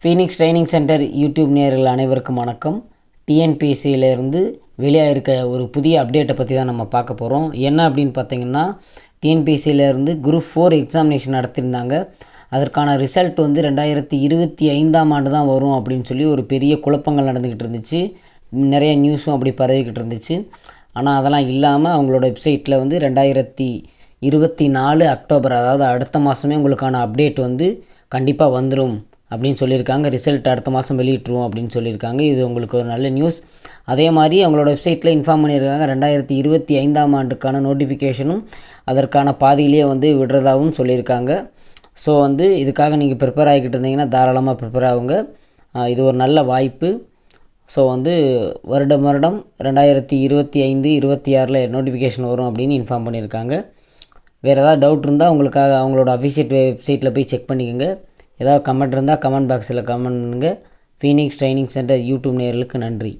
Phoenix training centre YouTube நேயர்கள் அனைவருக்கும் வணக்கம். டிஎன்பிஎஸ்சியிலேருந்து வெளியாகிருக்க ஒரு புதிய அப்டேட்டை பற்றி தான் நம்ம பார்க்க போகிறோம். என்ன அப்படின்னு பார்த்தீங்கன்னா, டிஎன்பிஎஸ்சியிலேருந்து குரூப் 4 எக்ஸாமினேஷன் நடத்தியிருந்தாங்க. அதற்கான ரிசல்ட் 2025ஆம் ஆண்டு தான் வரும் அப்படின்னு சொல்லி ஒரு பெரிய குழப்பங்கள் நடந்துக்கிட்டு இருந்துச்சு. நிறைய நியூஸும் அப்படி பரவிக்கிட்டு இருந்துச்சு. ஆனால் அதெல்லாம் இல்லாமல் அவங்களோட வெப்சைட்டில் 2024 அக்டோபர், அதாவது அடுத்த மாதமே உங்களுக்கான அப்டேட் கண்டிப்பாக வந்துடும் அப்படின்னு சொல்லியிருக்காங்க. ரிசல்ட் அடுத்த மாதம் வெளியிட்டுருவோம் அப்படின்னு சொல்லியிருக்காங்க. இது உங்களுக்கு ஒரு நல்ல நியூஸ். அதே மாதிரி அவங்களோட வெப்சைட்டில் இன்ஃபார்ம் பண்ணியிருக்காங்க, 2025ஆம் ஆண்டுக்கான நோட்டிஃபிகேஷனும் அதற்கான பாதியிலே விடுறதாகவும் சொல்லியிருக்காங்க. ஸோ இதுக்காக நீங்கள் ப்ரிப்பேர் ஆகிக்கிட்டு இருந்தீங்கன்னா தாராளமாக ப்ரிப்பேர் ஆகுங்க. இது ஒரு நல்ல வாய்ப்பு. ஸோ வருடம் 2025, 26 நோட்டிஃபிகேஷன் வரும் அப்படின்னு இன்ஃபார்ம் பண்ணியிருக்காங்க. வேறு ஏதாவது டவுட் இருந்தால் உங்களுக்காக அவங்களோட அஃபிஷியல் வெப்சைட்டில் போய் செக் பண்ணிக்கோங்க. ஏதாவது கமெண்ட் இருந்தால் கமெண்ட் பாக்ஸில் கமெண்ட் பண்ணுங்கள். ஃபீனிக்ஸ் ட்ரைனிங் சென்டர் யூடியூப் நேயர்களுக்கு நன்றி.